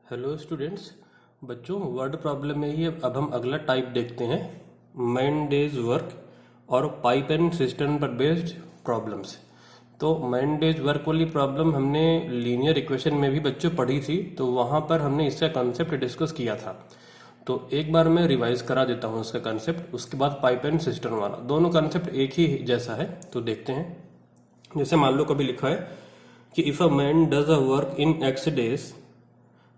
Hello students. बच्चों, word problem में ही अब हम अगला टाइप देखते हैं, मैन डेज वर्क और पाइप एंड सिस्टम पर बेस्ड प्रॉब्लम्स। तो मैन डेज वर्क वाली प्रॉब्लम हमने लीनियर इक्वेशन में भी बच्चों पढ़ी थी, तो वहाँ पर हमने इसका कंसेप्ट डिस्कस किया था। तो एक बार मैं रिवाइज करा देता हूँ इसका कंसेप्ट, उसके बाद पाइप एंड सिस्टम वाला दोनों कंसेप्ट एक ही जैसा है। तो देखते हैं। जैसे मान लो कभी लिखा है कि if a man does a work in x days,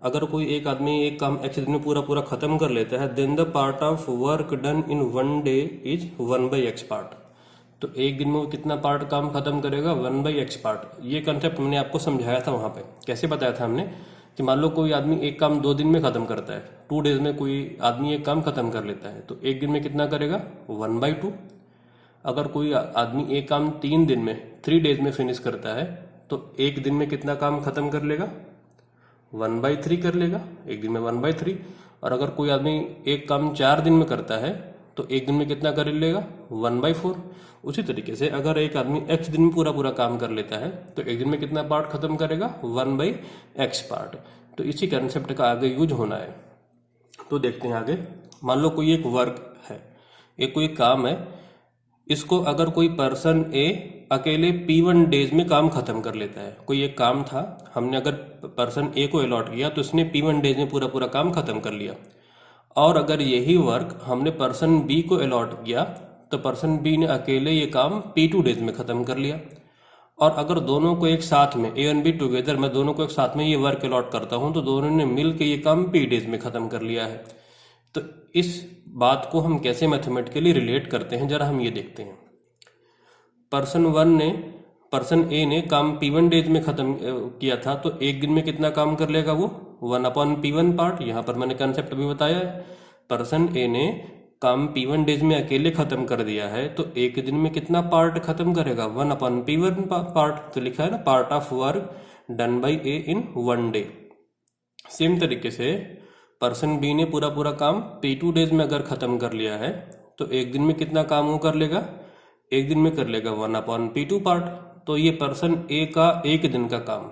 अगर कोई एक आदमी एक काम एक्स दिन में पूरा पूरा खत्म कर लेता है, then the part of work done in one day is 1/x part. तो एक दिन में वो कितना पार्ट काम खत्म करेगा? 1/x part. ये कंसेप्ट मैंने आपको समझाया था वहां पे। कैसे बताया था हमने कि मान लो कोई आदमी एक काम 2 दिन में खत्म करता है, 2 डेज में कोई आदमी एक काम खत्म कर लेता है, तो एक दिन में कितना करेगा? 1/2। अगर कोई आदमी एक काम 3 दिन में 3 डेज में फिनिश करता है, तो एक दिन में कितना काम खत्म कर लेगा? 1/3 कर लेगा, एक दिन में 1/3। और अगर कोई आदमी एक काम 4 दिन में करता है, तो एक दिन में कितना कर लेगा? 1/4। उसी तरीके से अगर एक आदमी x दिन में पूरा पूरा काम कर लेता है, तो एक दिन में कितना पार्ट खत्म करेगा? 1/x part. तो इसी कंसेप्ट का आगे यूज होना है। तो देखते हैं आगे। मान लो कोई एक वर्क है, एक कोई काम है, इसको अगर कोई पर्सन ए अकेले P1 डेज में काम खत्म कर लेता है। कोई एक काम था, हमने अगर पर्सन ए को अलॉट किया तो इसने P1 डेज में पूरा पूरा काम खत्म कर लिया। और अगर यही वर्क हमने पर्सन बी को अलॉट किया, तो पर्सन बी ने अकेले ये काम P2 डेज में खत्म कर लिया। और अगर दोनों को एक साथ में ए एंड बी टुगेदर, मैं दोनों को एक साथ में ये वर्क अलॉट करता हूं, तो दोनों ने मिल के ये काम P डेज में खत्म कर लिया है। तो इस बात को हम कैसे मैथमेटिकली रिलेट करते हैं, जरा हम ये देखते हैं। पर्सन ए ने काम P1 डेज में खत्म किया था, तो एक दिन में कितना काम कर लेगा वो? 1/P1 part. यहां पर मैंने कंसेप्ट भी बताया है। पर्सन ए ने काम P1 डेज में अकेले खत्म कर दिया है, तो एक दिन में कितना पार्ट खत्म करेगा? 1/P1 part. तो लिखा है ना, part of work done by A in 1 day. Same तरीके से पर्सन बी ने पूरा पूरा काम P2 डेज में अगर खत्म कर लिया है, तो एक दिन में कितना काम वो कर लेगा? एक दिन में कर लेगा 1/P2 पार्ट। तो ये पर्सन ए का एक दिन का काम,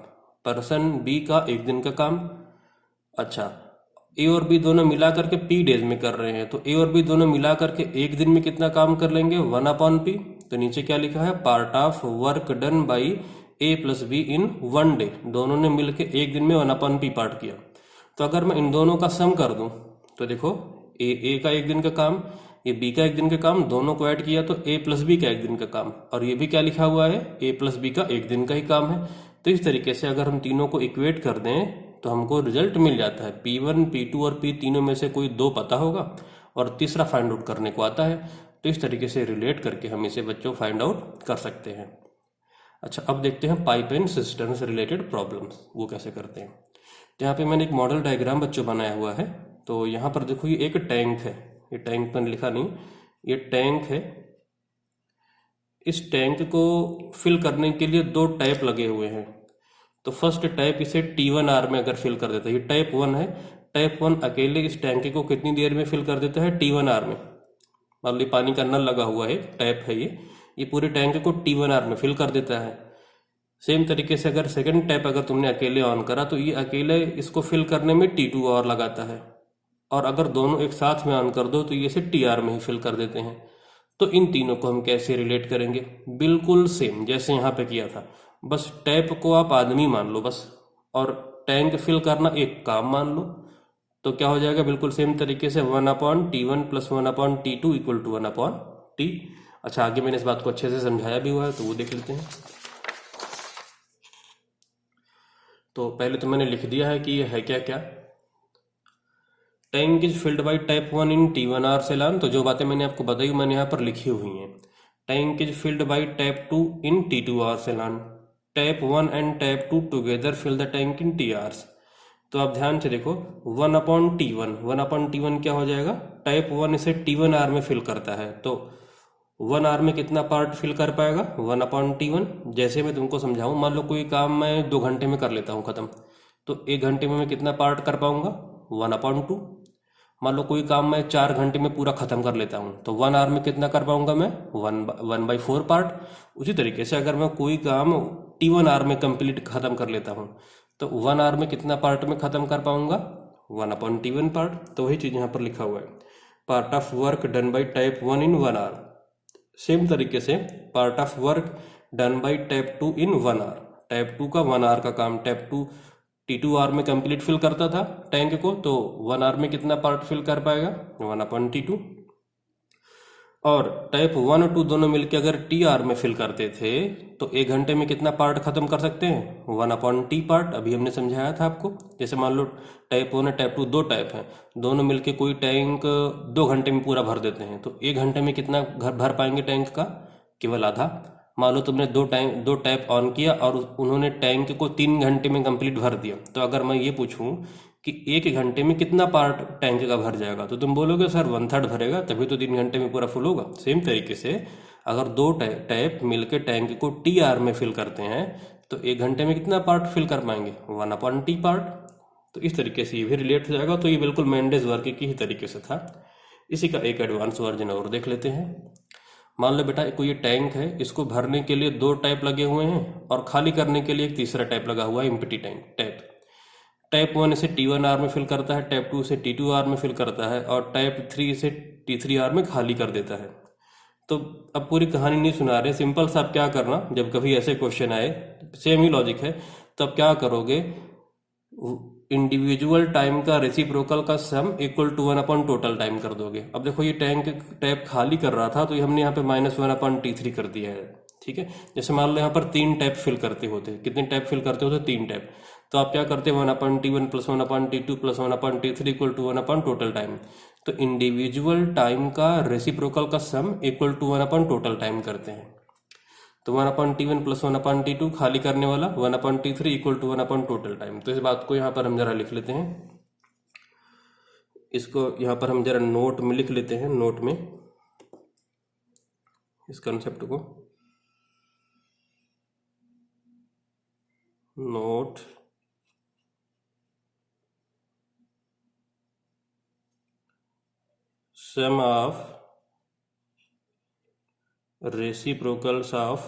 पर्सन बी का एक दिन का काम। अच्छा, ए और बी दोनों मिला करके P डेज में कर रहे हैं, तो ए और बी दोनों मिला करके एक दिन में कितना काम कर लेंगे? 1/P। तो नीचे क्या लिखा है? Part of work done by A plus be in 1 day. दोनों ने मिलकर एक दिन में 1/P पार्ट किया। तो अगर मैं इन दोनों का सम कर दूं, तो देखो, ए का एक दिन का काम, ये बी का एक दिन का काम, दोनों को ऐड किया तो ए प्लस बी का एक दिन का काम। और ये भी क्या लिखा हुआ है? ए प्लस बी का एक दिन का ही काम है। तो इस तरीके से अगर हम तीनों को इक्वेट कर दें, तो हमको रिजल्ट मिल जाता है। P1, P2 और P तीनों में से कोई 2 पता होगा और तीसरा फाइंड आउट करने को आता है। तो इस तरीके से रिलेट करके हम इसे बच्चों फाइंड आउट कर सकते हैं। अच्छा, अब देखते हैं पाइप एंड सिस्टम से रिलेटेड प्रॉब्लम्स, वो कैसे करते हैं। तो यहाँ पे मैंने एक मॉडल डायग्राम बच्चों बनाया हुआ है। तो यहाँ पर देखो, ये एक टैंक है। ये टैंक मैंने लिखा नहीं, ये टैंक है। इस टैंक को फिल करने के लिए 2 टैप लगे हुए हैं। तो फर्स्ट टैप इसे T1R में अगर फिल कर देता है, ये टैप 1 है। टैप 1 अकेले इस टैंक को कितनी देर में फिल कर देता है? T1R में। मान ली पानी का नल लगा हुआ है, टैप है ये पूरे टैंक को T1R में फिल कर देता है। सेम तरीके से अगर सेकंड टैप अगर तुमने अकेले ऑन करा, तो ये अकेले इसको फिल करने में T2 और लगाता है। और अगर दोनों एक साथ में ऑन कर दो, तो ये इसे TR में ही फिल कर देते हैं। तो इन तीनों को हम कैसे रिलेट करेंगे? बिल्कुल सेम जैसे यहाँ पे किया था। बस टैप को आप आदमी मान लो बस, और टैंक फिल करना एक काम मान लो। तो क्या हो जाएगा? बिल्कुल सेम तरीके से 1/T1 plus 1/T2 equal to 1/T। अच्छा, आगे मैंने इस बात को अच्छे से समझाया भी हुआ है, तो वो देख लेते हैं। तो पहले तो मैंने लिख दिया है कि ये है क्या क्या। Tank is filled by tap 1 in T1R सेलान। तो जो बातें मैंने आपको बताई मैंने यहाँ पर लिखी हुई हैं। Tank is filled by tap 2 in T2R सेलान। Tap 1 and tap 2 together fill the tank in TRs। तो आप ध्यान से देखो, 1/T1, 1/T1 क्या हो जाएगा? टैप 1 इसे T1R में फिल करता है, तो 1R में कितना पार्ट फिल कर पाएगा? 1/T1। जैसे मैं तुमको समझाऊं, मान लो कोई काम मैं 2 घंटे में कर लेता हूं खत्म, तो 1 घंटे में मैं कितना पार्ट कर पाऊंगा? 1/2। मान लो कोई काम मैं 4 घंटे में पूरा खत्म कर लेता हूं, तो 1 आवर में कितना कर पाऊंगा मैं? 1/4 पार्ट। उसी तरीके से अगर मैं कोई काम T1R में कंप्लीट खत्म कर लेता हूं, तो 1 आवर में कितना पार्ट में ख़त्म कर पाऊंगा, 1/T1 पार्ट। तो वही चीज़ यहाँ पर लिखा हुआ है, part of work done by type 1 in 1 hour. Same तरीके से part of work done by type 2 in 1 hour, type 2 का 1 आवर का काम टाइप 2 T2 आवर में कंप्लीट फिल करता था टैंक को, तो 1 आवर में कितना पार्ट फिल कर पाएगा, 1/T2। और टाइप 1 और 2 दोनों मिलकर अगर T आवर में फिल करते थे तो 1 घंटे में कितना पार्ट खत्म कर सकते हैं, 1/T पार्ट। अभी हमने समझाया था आपको। जैसे मान लो टाइप 1 और टाइप 2 दो टाइप हैं, दोनों मिलके कोई टैंक 2 घंटे में पूरा भर देते हैं, तो 1 घंटे में कितना भर पाएंगे टैंक का, केवल आधा। मान लो तुमने दो टैप ऑन किया और उन्होंने टैंक को 3 घंटे में कंप्लीट भर दिया, तो अगर मैं ये पूछूं कि 1 घंटे में कितना पार्ट टैंक का भर जाएगा, तो तुम बोलोगे सर 1/3 भरेगा, तभी तो 3 घंटे में पूरा फुल होगा। सेम तरीके से अगर दो टैप मिलकर टैंक को T आवर में फिल करते हैं तो 1 घंटे में कितना पार्ट फिल कर पाएंगे, 1/T पार्ट। तो इस तरीके से ये भी रिलेट हो जाएगा। तो ये बिल्कुल मेंडेज वर्क की ही तरीके से था। इसी का एक एडवांस वर्जन और देख लेते हैं। मान लो बेटा कोई ये टैंक है, इसको भरने के लिए 2 टैप लगे हुए हैं और खाली करने के लिए एक तीसरा टैप लगा हुआ है, एम्प्टी टाइप 1 इसे T1 आवर में फिल करता है, टाइप 2 इसे T2 आवर में फिल करता है और टाइप 3 इसे T3 आवर में खाली कर देता है। तो अब पूरी कहानी नहीं सुना रहे, सिंपल सा आप क्या करना, जब कभी ऐसे क्वेश्चन आए, सेम ही लॉजिक है, तो अब क्या करोगे, इंडिविजुअल टाइम का रेसिप्रोकल का sum equal to 1 total time कर दोगे। अब देखो ये टैप खाली कर रहा था, तो ये हमने यहाँ पे -1/T3 कर दिया है। ठीक है, जैसे मान लो यहाँ पर 3 टैप फिल करते होते, कितने टैप फिल करते होते, 3 टैप, तो आप क्या करते हैं 1/T1 + 1/T2 + 1/T3 equal to 1 total time. तो इंडिविजुअल टाइम का रेसिप्रोकल का sum equal to 1 total time करते हैं। तो 1/T1 + 1/T2 खाली करने वाला, 1/T3 equal to 1 total time. तो इस बात को यहाँ पर हम जरा लिख लेते हैं, इसको यहाँ पर हम जरा नोट में लिख लेते हैं, नोट में इस कंसेप्ट को, note sum of reciprocals of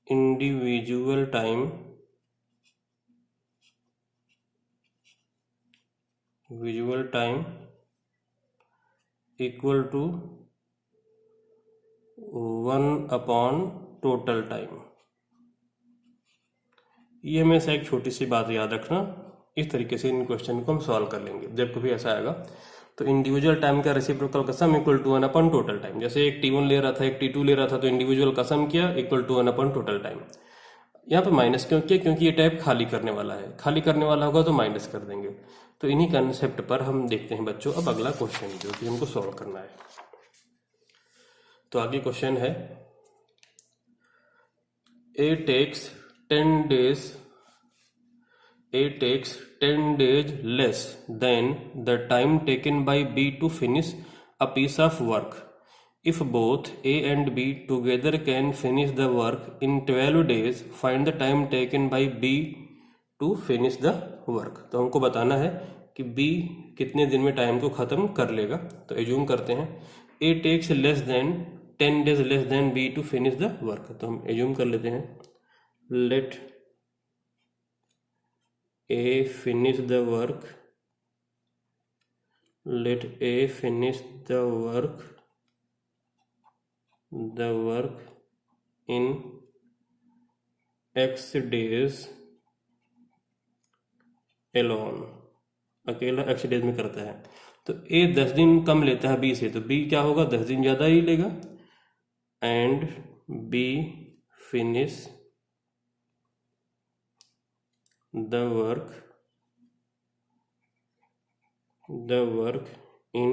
individual time equal to 1/total time. ये हमेशा एक छोटी सी बात याद रखना, इस तरीके से इन क्वेश्चन को हम सॉल्व कर लेंगे जब कभी ऐसा आएगा। तो इंडिविजुअल टाइम का रेसिप्रोकल का sum equal to 1 total time. जैसे एक T1 ले रहा था, एक T2 ले रहा था, तो इंडिविजुअल का सम किया इक्वल टू 1 टोटल टाइम। यहाँ पे माइनस क्यों किया, क्योंकि ये टाइप खाली करने वाला है, खाली करने वाला होगा तो माइनस कर देंगे। तो इन्हीं कंसेप्ट पर हम देखते हैं बच्चों अब अगला क्वेश्चन जो कि हमको सॉल्व करना है। तो आगे क्वेश्चन है, A takes 10 days less than the time taken by B to finish a piece of work. If both A and B together can finish the work in 12 days, find the time taken by B to finish the work. तो हमको बताना है कि B कितने दिन में time को ख़त्म कर लेगा। तो एज्यूम करते हैं A takes 10 days less than B to finish the work. तो हम एज्यूम कर लेते हैं, let A finish the work, in X days alone, अकेला X डेज में करता है। तो A 10 दिन कम लेता है B से, तो B क्या होगा, 10 दिन ज़्यादा ही लेगा। And B finish the work in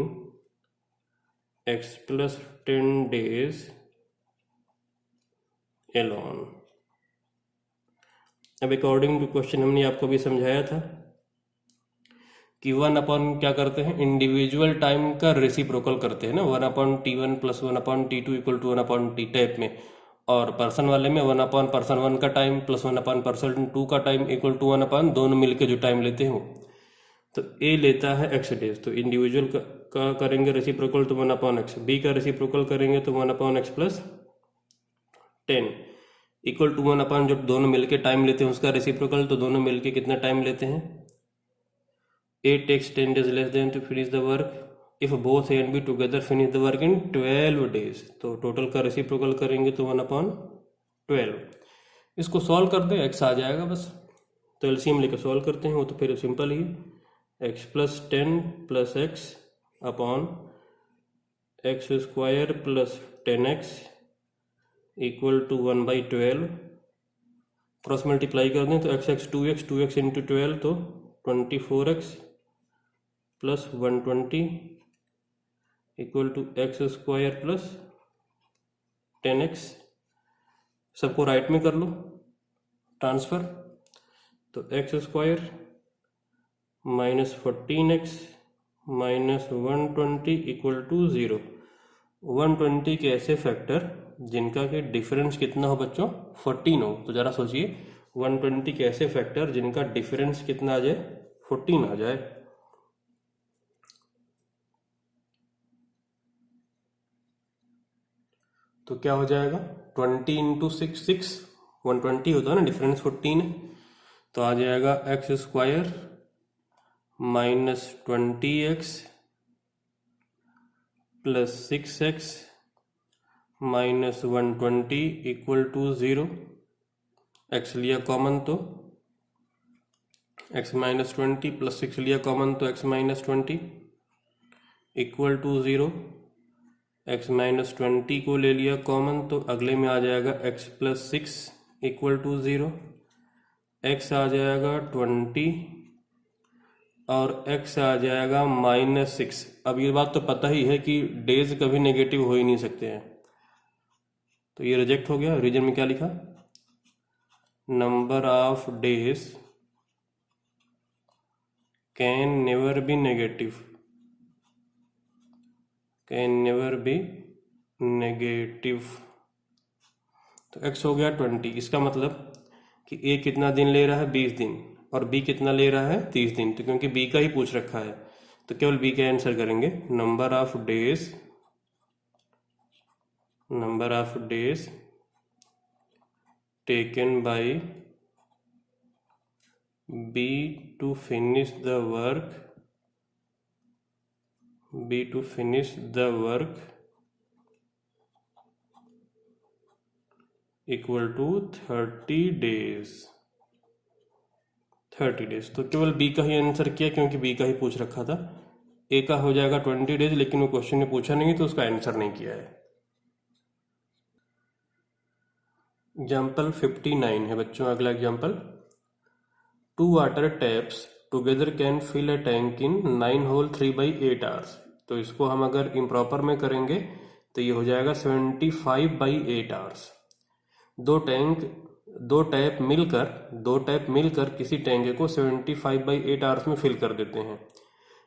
X plus 10 days alone। अब अकॉर्डिंग टू क्वेश्चन हमने आपको भी समझाया था कि 1 क्या करते हैं, इंडिविजुअल टाइम का रेसिप्रोकल करते हैं ना, 1/T1 + 1/T2 equal to 1/T type में, और पर्सन वाले में 1/person1 का टाइम + 1/person2 का टाइम इक्वल टू 1 दोनों मिलके जो टाइम लेते हैं वो। तो A लेता है X डेज, तो इंडिविजुअल का करेंगे रेसिप्रोकल तो 1/X, B का रेसिप्रोकल करेंगे तो 1/X + 10 इक्वल टू 1 अपन जब दोनों मिलके टाइम लेते हैं उसका रेसिप्रोकल, तो दोनों मिलके कितना टाइम लेते हैं? 8 takes 10 days less than to finish the work if both A and B together finish the work in 12 days। तो टोटल का रेसिप्रोकल करेंगे तो 1/12। इसको सॉल्व कर दे, x आ जाएगा बस। तो एलसीएम लेकर सॉल्व करते हैं, वो तो फिर सिंपल ही, x plus 10 plus x upon x square plus 10x equal to 1/12। Cross multiply कर दें तो x 2x 2x इंटू 12 तो 24x plus 120 equal to x square plus 10x। सबको राइट में कर लो ट्रांसफर, तो x square minus 14x minus 120 equal to 0। 120 के ऐसे फैक्टर जिनका कि डिफरेंस कितना हो बच्चों? 14 हो। तो जरा सोचिए 120 के ऐसे फैक्टर जिनका डिफरेंस कितना आ जाए? 14 आ जाए। तो क्या हो जाएगा? 20 इंटू 6 6, 120 होता है ना, डिफरेंस 14 है, तो आ जाएगा x square minus 20x plus 6x minus 120 equal to 0। x लिया कॉमन तो x माइनस 20 प्लस 6 लिया कॉमन तो x minus 20 equal to 0। x minus 20 को ले लिया कॉमन तो अगले में आ जाएगा x plus 6 equal to 0। x आ जाएगा 20 और x आ जाएगा माइनस 6। अब ये बात तो पता ही है कि डेज कभी नेगेटिव हो ही नहीं सकते हैं, तो ये रिजेक्ट हो गया। रीजन में क्या लिखा? Number of days can never be negative, can never be negative. तो x हो गया 20। इसका मतलब कि a कितना दिन ले रहा है? 20 दिन, और b कितना ले रहा है? 30 दिन। तो क्योंकि b का ही पूछ रखा है तो केवल b का आंसर करेंगे। Number of days, number of days taken by b to finish the work, b to finish the work equal to 30 days. 30 days, तो केवल बी का ही आंसर किया क्योंकि बी का ही पूछ रखा था। ए का हो जाएगा 20 डेज, लेकिन वो क्वेश्चन ने पूछा नहीं तो उसका आंसर नहीं किया है। एग्जाम्पल 59 है बच्चों, अगला example. 2 water taps together can fill a tank in 9 whole 3/8 hours. तो इसको हम अगर इम्प्रॉपर में करेंगे तो ये हो जाएगा 75/8 आवर्स। दो टैप मिलकर किसी टैंक को 75/8 आवर्स में फिल कर देते हैं।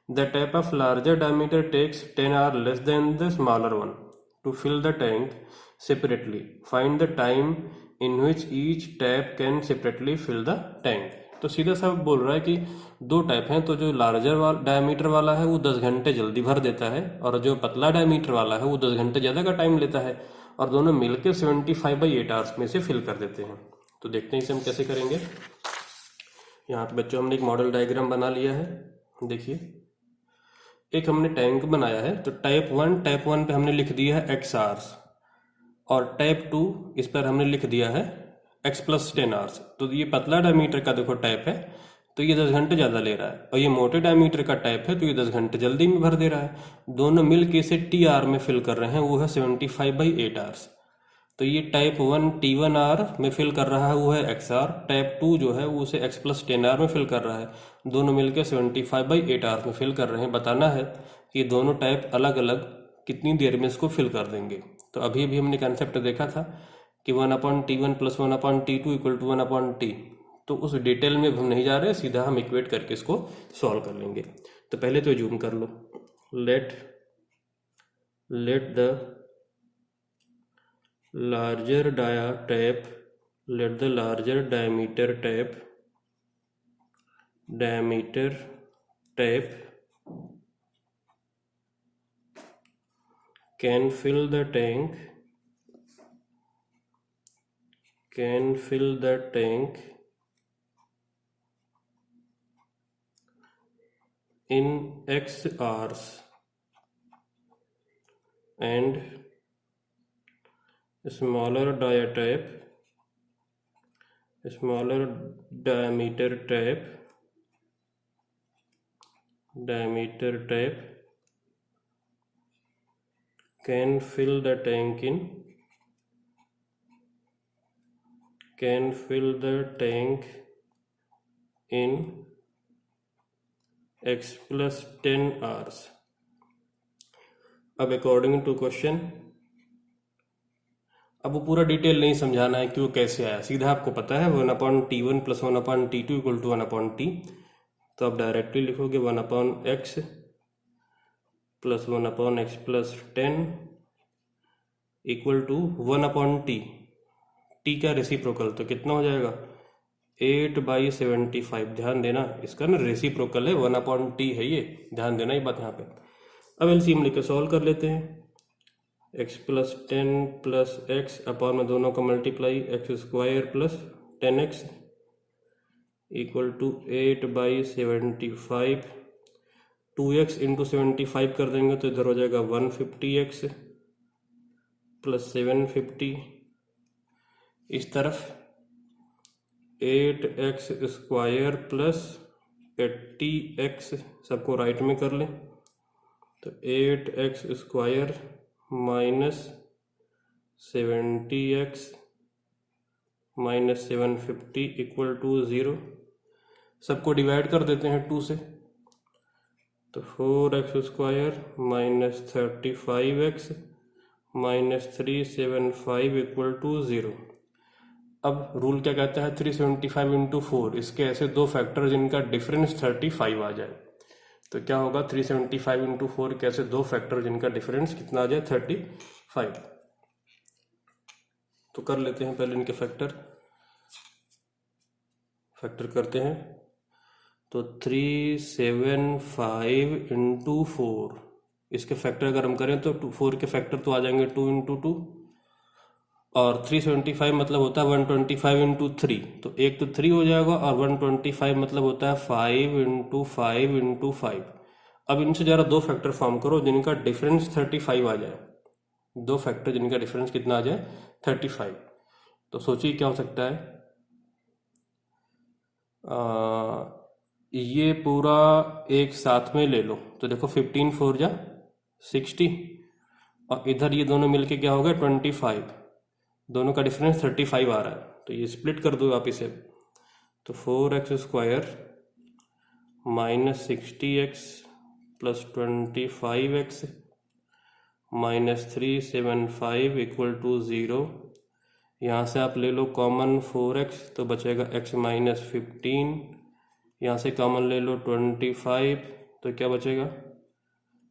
The tap of larger diameter takes 10 hour less than the smaller one to fill the tank separately. Find the time in which each tap can separately fill the tank. तो सीधा सा बोल रहा है कि दो टैप हैं, तो जो लार्जर डायमीटर वाला है वो 10 घंटे जल्दी भर देता है, और जो पतला डायमीटर वाला है वो 10 घंटे ज़्यादा का टाइम लेता है, और दोनों मिलकर 75/8 आवर्स में से फिल कर देते हैं। तो देखते हैं इसे हम कैसे करेंगे। यहाँ पे बच्चों हमने एक मॉडल डायग्राम बना लिया है। देखिए, एक हमने टैंक बनाया है, तो टैप वन पे हमने लिख दिया है x आवर्स, और टैप 2 इस पर हमने लिख दिया है x प्लस 10 आवर्स। तो ये पतला डायमीटर का देखो टैप है तो ये 10 घंटे ज़्यादा ले रहा है, और ये मोटे डायमीटर का टैप है तो ये 10 घंटे जल्दी में भर दे रहा है। दोनों मिल के इसे टी आर में फिल कर रहे हैं, वो है 75/8 आवर्स। तो ये टाइप 1 T1 आर में फिल कर रहा है, वो है एक्स आर। टाइप 2 जो है वो उसे x प्लस 10 आर में फिल कर रहा है। दोनों मिलकर 75/8 आवर्स में फिल कर रहे हैं। बताना है कि दोनों टाइप अलग अलग कितनी देर में इसको फिल कर देंगे। तो अभी भी हमने कंसेप्ट देखा था कि 1/T1 plus 1/T2 equal to 1/T। तो उस डिटेल में हम नहीं जा रहे, सीधा हम इक्वेट करके इसको सॉल्व कर लेंगे। तो पहले तो जूम कर लो। Let the larger tap, let the larger diameter tap can fill the tank can fill the tank in X hours and smaller diameter tap can fill the tank in X plus 10 hours. अब according to question, अब वो पूरा detail नहीं समझाना है क्यों कैसे आया, सीधा आपको पता है 1/T1 plus 1/T2 equal to 1/T, तो आप डायरेक्टली लिखोगे 1/x plus 1/x plus 10 equal to 1/T, T का रेसिप्रोकल तो कितना हो जाएगा 8/75। ध्यान देना इसका ना रेसिप्रोकल है, 1/T है ये, ध्यान देना ये बात यहाँ पे। अब एलसीएम लेकर सॉल्व कर लेते हैं। x plus 10 plus x upon में दोनों का multiply x² plus 10x equal to 8/75। 2x into 75 कर देंगे तो इधर हो जाएगा 150x प्लस 750। इस तरफ 8x² प्लस 80x, सबको राइट में कर लें तो 8x² minus 70x minus 750 equal to 0। सबको डिवाइड कर देते हैं 2 से, तो 4x² minus 35x minus 375 equal to 0। अब रूल क्या कहता है 375 इंटू 4, इसके ऐसे दो फैक्टर जिनका डिफरेंस 35 आ जाए, तो क्या होगा 375 इंटू 4 कैसे दो फैक्टर जिनका डिफरेंस कितना आ जाए 35। तो कर लेते हैं पहले इनके फैक्टर करते हैं। तो 375 इंटू 4, इसके फैक्टर अगर हम करें तो 4 के फैक्टर तो आ जाएंगे 2 इंटू 2, और 375 मतलब होता है 125 इंटू 3, तो एक तो 3 हो जाएगा, और 125 मतलब होता है 5 इंटू 5 इंटू 5। अब इनसे जरा दो फैक्टर फॉर्म करो जिनका डिफरेंस 35 आ जाए, दो फैक्टर जिनका डिफरेंस कितना आ जाए 35। तो सोचिए क्या हो सकता है, ये पूरा एक साथ में ले लो तो देखो 15 4 जा 60, और इधर ये दोनों मिलके क्या हो गया 25, दोनों का डिफरेंस 35 आ रहा है, तो ये स्प्लिट कर दो आप इसे, तो 4x² minus 60x plus 25x minus 375 equal to 0। यहाँ से आप ले लो कॉमन 4x, तो बचेगा x माइनस 15, यहाँ से कॉमन ले लो 25, तो क्या बचेगा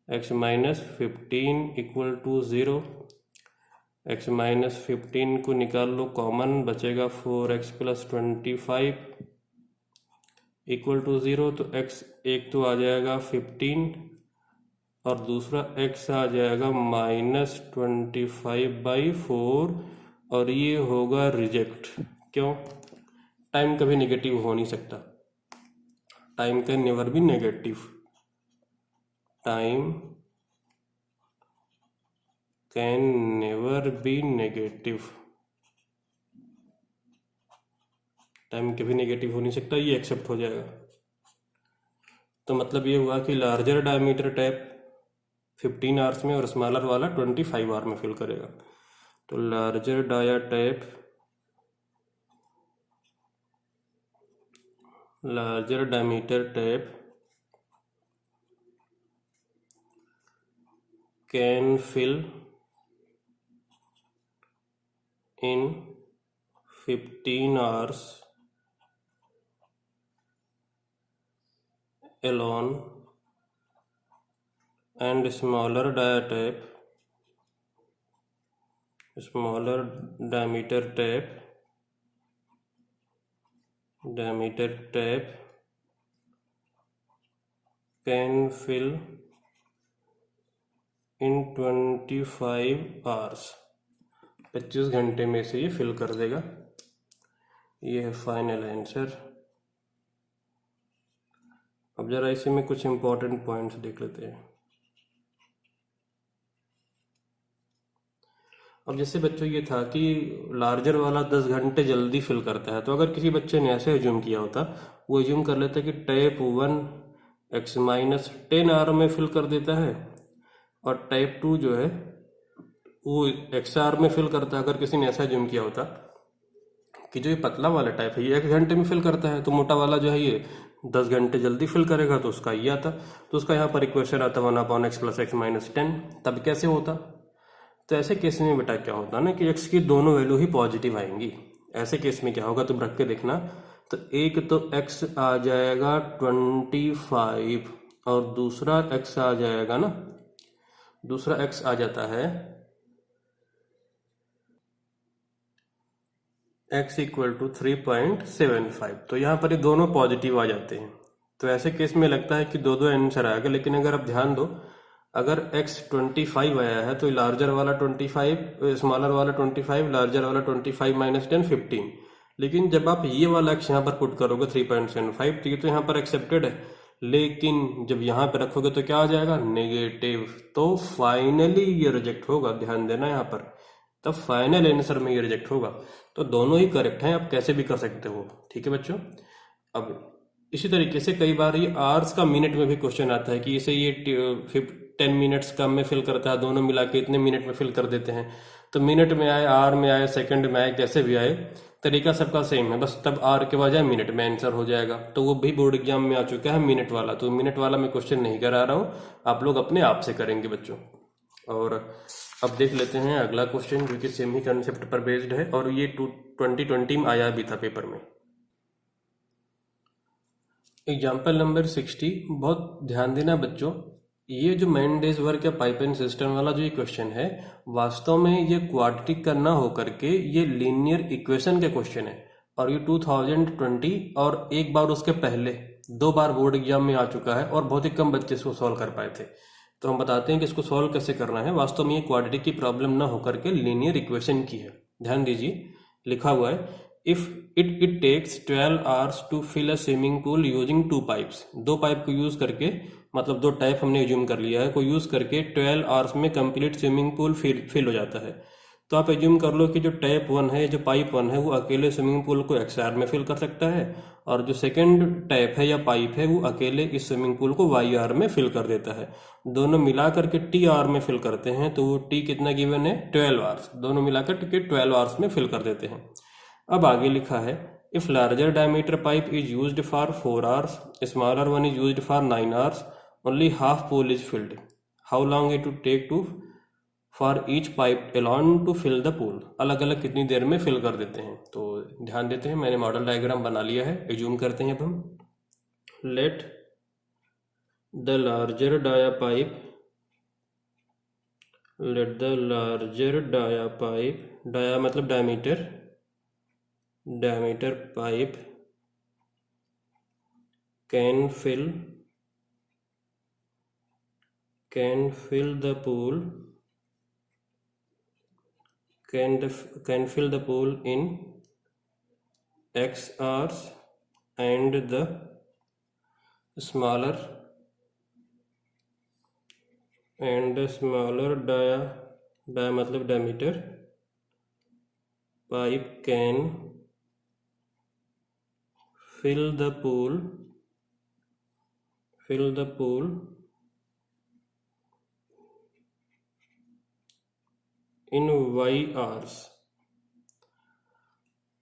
x minus 15 equal to 0। x minus 15 को निकाल लो कॉमन, बचेगा 4x प्लस 25 इक्वल टू 0। तो x एक तो आ जाएगा 15 और दूसरा x आ जाएगा माइनस 25/4, और ये होगा रिजेक्ट। क्यों? टाइम कभी नेगेटिव हो नहीं सकता, time can never be negative, time can never be negative, time कभी नेगेटिव हो नहीं सकता, ये एक्सेप्ट हो जाएगा। तो मतलब ये हुआ कि लार्जर डायमीटर टैप 15 आवर्स में और स्मॉलर वाला 25 आवर में फिल करेगा। तो larger dia tap, larger diameter tap can fill in 15 hours alone, and smaller diameter tap can fill in 25 hours, 25 घंटे में से ये फिल कर देगा। ये है फाइनल आंसर। अब जरा इसी में कुछ इंपॉर्टेंट पॉइंट्स देख लेते हैं। अब जैसे बच्चों ये था कि लार्जर वाला 10 घंटे जल्दी फिल करता है, तो अगर किसी बच्चे ने ऐसे एज्यूम किया होता, वो एज्यूम कर लेता कि टाइप 1 x माइनस 10 आर में फिल कर देता है और टाइप 2 जो है वो एक्स आर में फिल करता है। अगर किसी ने ऐसा एज्यूम किया होता कि जो ये पतला वाला टाइप है ये 1 घंटे में फिल करता है, तो मोटा वाला जो है ये 10 घंटे जल्दी फिल करेगा, तो उसका ये आता। तो उसका यहाँ पर इक्वेशन आता 1/x प्लस x माइनस 10। तब कैसे होता? तो ऐसे केस में बेटा क्या होता है ना कि x की दोनों वैल्यू ही पॉजिटिव आएंगी। ऐसे केस में क्या होगा तुम रख के देखना। तो एक तो x आ जाएगा 25 और दूसरा x आ जाएगा ना, दूसरा x आ जाता है x इक्वल टू 3.75। तो यहाँ पर ये दोनों पॉजिटिव आ जाते हैं। तो ऐसे केस में लगता है कि दो दो आंसर आएगा, लेकिन अगर आप ध्यान दो, अगर x 25 आया है तो लार्जर वाला 25, स्मॉलर वाला 25, लार्जर वाला 25 माइनस 10 15। लेकिन जब आप ये वाला x यहाँ पर पुट करोगे 3.75, तो ये तो यहाँ पर एक्सेप्टेड है, लेकिन जब यहाँ पे रखोगे तो क्या आ जाएगा? नेगेटिव। तो फाइनली ये रिजेक्ट होगा, ध्यान देना यहाँ पर। तब फाइनल आंसर में ये रिजेक्ट होगा। तो दोनों ही करेक्ट हैं, आप कैसे भी कर सकते हो। ठीक है बच्चों। अब इसी तरीके से कई बार ये आवर्स का मिनट में भी क्वेश्चन आता है कि इसे ये 10 मिनट्स का में फिल करता है, दोनों मिला के इतने मिनट में फिल कर देते हैं। तो मिनट में आए, आवर में आए, सेकंड में आए, कैसे भी आए, तरीका सबका सेम है, बस तब आर के बजाय मिनट में आंसर हो जाएगा। तो वो भी बोर्ड एग्जाम में आ चुका है मिनट वाला। तो मिनट वाला मैं क्वेश्चन नहीं करा रहा हूँ, आप लोग अपने आप से करेंगे बच्चों। और अब देख लेते हैं अगला क्वेश्चन, जो कि सेम ही कंसेप्ट पर बेस्ड है और ये 2020 में आया भी था पेपर में। Example number 60। बहुत ध्यान देना बच्चों, ये जो मेंडेज वर्क या पाइप एंड सिस्टम वाला जो ये क्वेश्चन है, वास्तव में ये क्वाड्रेटिक का ना हो करके ये लीनियर इक्वेशन के क्वेश्चन है। और ये 2020 और एक बार उसके पहले 2 बार बोर्ड एग्जाम में आ चुका है और बहुत ही कम बच्चे इसको सॉल्व कर पाए थे। तो हम बताते हैं कि इसको सॉल्व कैसे करना है। वास्तव में ये क्वाड्रेटिक की प्रॉब्लम ना होकर के लीनियर इक्वेशन की है। ध्यान दीजिए, लिखा हुआ है if it takes 12 hours to fill a swimming pool using 2 pipes. 2 pipe को यूज करके, मतलब 2 टाइप हमने एज्यूम कर लिया है, को यूज करके 12 आवर्स में कंप्लीट स्विमिंग पूल फिल हो जाता है। तो आप एज्यूम कर लो कि जो टाइप 1 है, जो पाइप 1 है, वो अकेले स्विमिंग पूल को XR में फिल कर सकता है, और जो सेकंड टाइप है या पाइप है वो अकेले इस स्विमिंग पूल को YR में फिल कर देता है। दोनों मिला करके TR में फिल करते हैं, तो वो T कितना गिवन है? 12 आवर्स। दोनों मिलाकर के 12 आवर्स में फिल कर देते हैं। अब आगे लिखा है if larger diameter pipe is used for 4 hours, smaller one is used for 9 hours, only half pool is filled, how long it would take to for each pipe alone to fill the pool. अलग अलग कितनी देर में fill कर देते हैं। तो ध्यान देते हैं, मैंने मॉडल डायग्राम बना लिया है, एज्यूम करते हैं अब हम। Let the larger dia pipe, let the larger dia pipe, dia मतलब diameter, diameter pipe can fill the pool, can fill the pool in X hours, and the smaller dia मतलब diameter pipe can fill the pool in Y hours।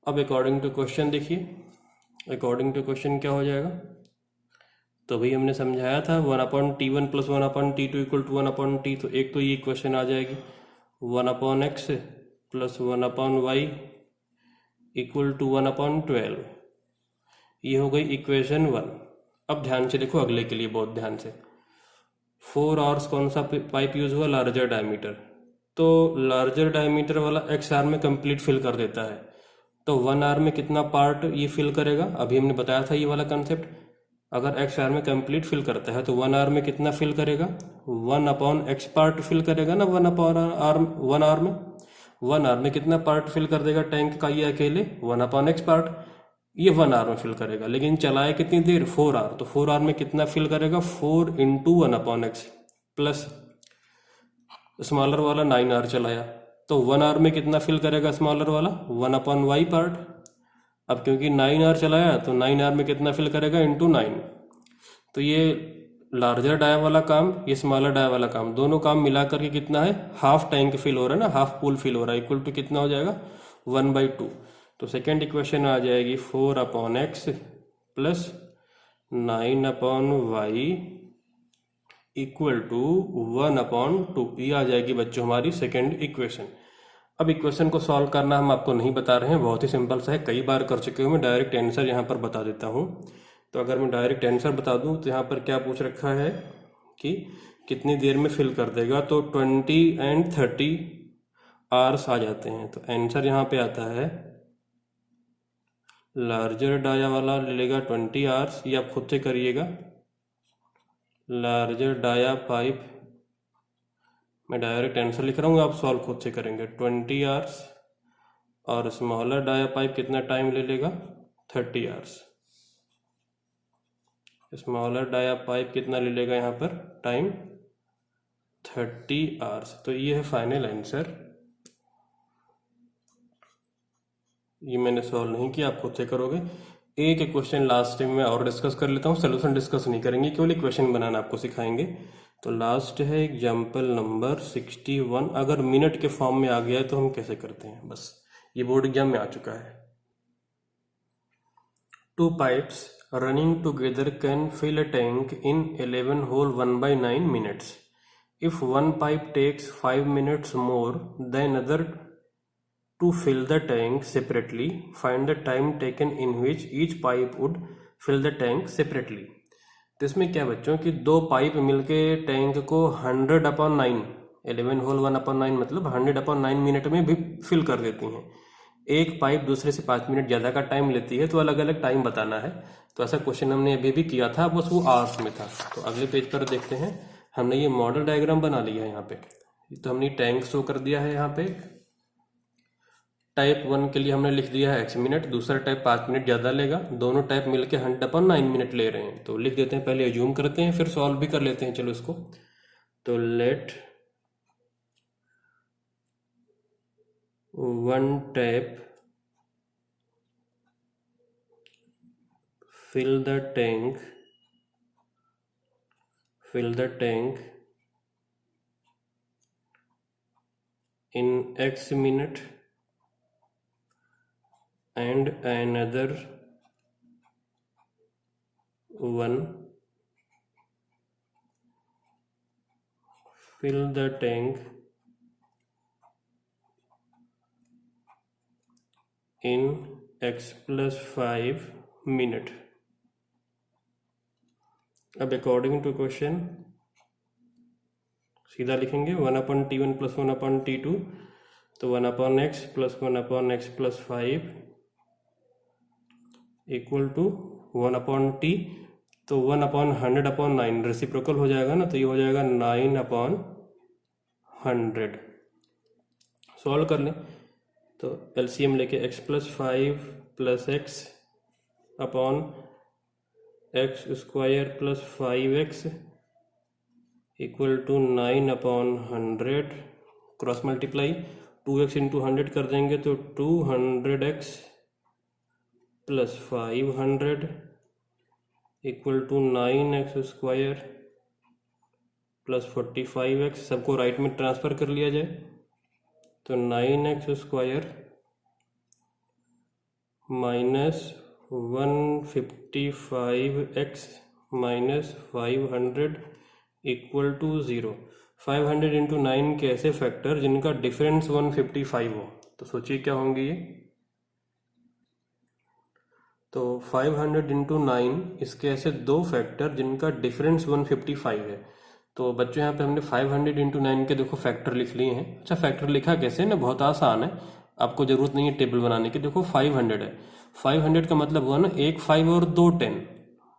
अब according to question देखिए, according to question क्या हो जाएगा। तो भाई हमने समझाया था 1/T1 plus 1/T2 equal to 1/T। तो एक तो ये इक्वेशन आ जाएगी 1/x plus 1/y equal to 1/12। ये हो गई इक्वेशन 1। अब ध्यान से देखो अगले के लिए, बहुत ध्यान से। 4 आवर्स कौन सा पाइप यूज हुआ? Larger diameter. तो लार्जर डायमीटर वाला XR में कंप्लीट फिल कर देता है। तो 1 आवर में कितना पार्ट ये फिल करेगा? अभी हमने बताया था ये वाला कंसेप्ट। अगर XR में कंप्लीट फिल करता है तो 1 आवर में कितना फिल करेगा? 1/x पार्ट फिल करेगा ना 1 आवर में। 1 आवर में कितना पार्ट फिल कर देगा टैंक का ये अकेले, 1/x पार्ट, ये 1 आवर में फिल करेगा। लेकिन चलाए कितनी देर, 4 आवर, तो 4 आवर में कितना फिल करेगा, 4 इंटू 1/x, प्लस स्मॉलर वाला 9 आवर चलाया, तो 1 आवर में कितना फिल करेगा स्मॉलर वाला, 1/y पार्ट। अब क्योंकि 9 आवर चलाया तो 9 आवर में कितना फिल करेगा, इंटू 9। तो ये लार्जर डाया वाला काम, ये स्मॉलर डाया वाला काम, दोनों काम मिला करके कितना है, हाफ टैंक फिल हो रहा है ना, हाफ पूल फिल हो रहा है, इक्वल टू कितना हो जाएगा, 1/2। तो सेकेंड इक्वेशन आ जाएगी 4/x plus 9/y equal to 1/2। ये आ जाएगी बच्चों हमारी सेकेंड इक्वेशन। अब इक्वेशन को सॉल्व करना हम आपको नहीं बता रहे हैं, बहुत ही सिंपल सा है, कई बार कर चुके हूँ मैं, डायरेक्ट आंसर यहाँ पर बता देता हूँ। तो अगर मैं डायरेक्ट आंसर बता दूँ तो यहाँ पर क्या पूछ रखा है कि कितनी देर में फिल कर देगा, तो 20 and 30 आवर्स आ जाते हैं। तो आंसर यहाँ पे आता है, लार्जर डाया वाला ले लेगा 20 आवर्स, ये आप खुद से करिएगा। लार्जर डाया पाइप, मैं डायरेक्ट आंसर लिख रहा हूँ, आप सॉल्व खुद से करेंगे, 20 आवर्स, और स्मॉलर डाया पाइप कितना टाइम ले लेगा, 30 आवर्स। स्मॉलर डाया पाइप कितना ले लेगा यहाँ पर टाइम, 30 आवर्स। तो ये है फाइनल आंसर। ये मैंने सॉल्व नहीं किया, आप खुद से करोगे। एक क्वेश्चन लास्ट टाइम में और डिस्कस कर लेता हूँ, सोल्यूशन डिस्कस नहीं करेंगे, केवल क्वेश्चन बनाना आपको सिखाएंगे। तो लास्ट है एग्जाम्पल नंबर 61। अगर मिनट के फॉर्म में आ गया है तो हम कैसे करते हैं, बस ये बोर्ड एग्जाम में आ चुका है। 2 pipes running together can fill a tank in 11 hole 1/9 minutes. If one pipe takes 5 minutes more than other to fill the tank separately, find the time taken in which each pipe would fill the tank separately. तो इसमें क्या बच्चों कि 2 pipe मिलके tank को 100/9, 11 whole 1/9 मतलब 100/9 minute में भी फिल कर देती हैं। एक पाइप दूसरे से 5 मिनट ज़्यादा का टाइम लेती है, तो अलग अलग टाइम बताना है। तो ऐसा क्वेश्चन हमने अभी भी किया था, बस वो आवर्स में था। तो अगले पेज पर देखते हैं, हमने ये मॉडल डायग्राम बना लिया है यहाँ पे। तो हमने टैंक शो कर दिया है यहाँ पे। टाइप 1 के लिए हमने लिख दिया है x मिनट, दूसरा टाइप 5 मिनट ज़्यादा लेगा, दोनों टाइप मिलके 100/9 मिनट ले रहे हैं। तो लिख देते हैं, पहले एज्यूम करते हैं फिर सॉल्व भी कर लेते हैं। चलो इसको, तो let 1 tap fill the tank in x minute and another one fill the tank in x plus 5 minute. अब अकॉर्डिंग टू क्वेश्चन सीधा लिखेंगे 1/T1 प्लस 1/T2, तो 1/x plus 1/x plus 5 equal to 1/T, तो 1/100/9 reciprocal हो जाएगा ना, तो ये हो जाएगा 9/100। सॉल्व कर लें, तो एलसीएम लेके x plus 5 plus x upon x square plus 5x equal to 9/100, cross multiply 2x into 100 कर देंगे तो 200x plus 500 equal to 9x square plus 45x। सबको राइट में ट्रांसफर कर लिया जाए, तो 9x square minus 155x minus 500 equal to 0। 500 into 9 के ऐसे फैक्टर जिनका डिफरेंस 155 हो, तो सोचिए क्या होंगे ये। तो 500 इंटू 9, इसके ऐसे 2 फैक्टर जिनका डिफरेंस 155 है। तो बच्चों यहाँ पे हमने 500 इंटू 9 के देखो फैक्टर लिख लिए हैं। अच्छा, फैक्टर लिखा कैसे ना, बहुत आसान है, आपको जरूरत नहीं है टेबल बनाने की। देखो 500 है, 500 का मतलब हुआ ना 1 5 और 2 10,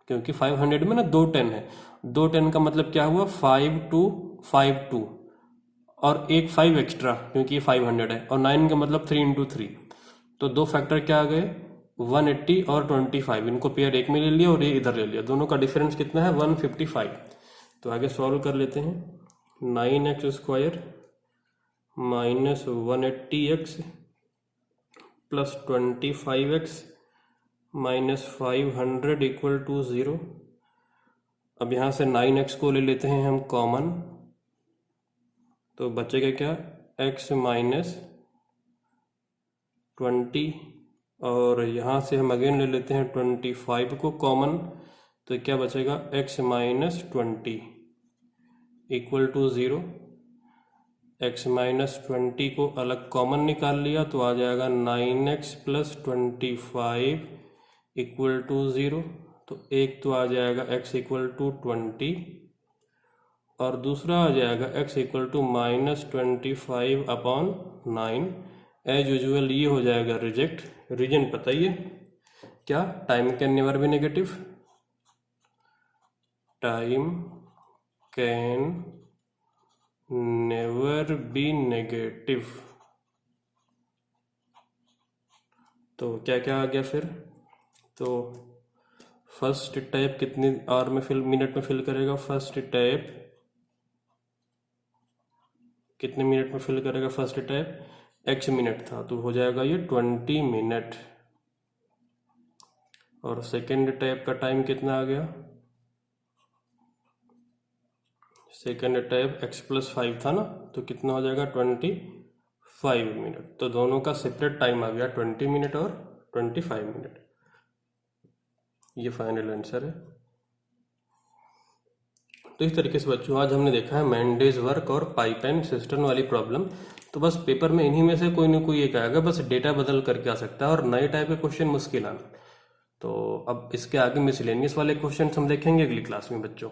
क्योंकि 500 में ना 2 10 है। 2 10 का मतलब क्या हुआ 5 2 5 2, और एक 5 एक्स्ट्रा क्योंकि ये 500 है, और 9 का मतलब 3 इंटू 3, तो दो फैक्टर क्या आ गए 180 और 25, इनको पेयर एक में ले लिया और ये इधर ले लिया, दोनों का डिफरेंस कितना है 155। तो आगे सॉल्व कर लेते हैं। 9x² minus 180x plus 25x minus 500 equal to 0। अब यहाँ से 9x को ले लेते हैं हम कॉमन, तो बचेगा क्या x माइनस 20, और यहाँ से हम अगेन ले लेते हैं 25 को कॉमन, तो क्या बचेगा x minus 20 equal to 0। x minus 20 को अलग कॉमन निकाल लिया तो आ जाएगा 9x प्लस 25 इक्वल टू 0। तो एक तो आ जाएगा x इक्वल टू 20 और दूसरा आ जाएगा x equal to minus 25 upon 9। As usual ये हो जाएगा रिजेक्ट। रीजन पता ही है क्या, time can never be negative, time can never be negative. तो क्या क्या आ गया फिर, तो फर्स्ट टैप कितने आवर में मिनट में फिल करेगा, फर्स्ट टैप कितने मिनट में फिल करेगा, फर्स्ट टैप x मिनट था तो हो जाएगा ये 20 मिनट। और सेकेंड टैप का टाइम कितना आ गया, सेकेंड टैप x प्लस 5 था ना, तो कितना हो जाएगा 25 मिनट। तो दोनों का सेपरेट टाइम आ गया 20 मिनट और 25 मिनट। ये फाइनल आंसर है। तो इस तरीके से बच्चों आज हमने देखा है मेंडेज वर्क और पाइप एंड सिस्टम वाली प्रॉब्लम। तो बस पेपर में इन्हीं में से कोई ना कोई एक आएगा, बस डेटा बदल करके आ सकता है और नए टाइप के क्वेश्चन मुश्किल आना। तो अब इसके आगे मिसलेनियस वाले क्वेश्चन हम देखेंगे अगली क्लास में बच्चों।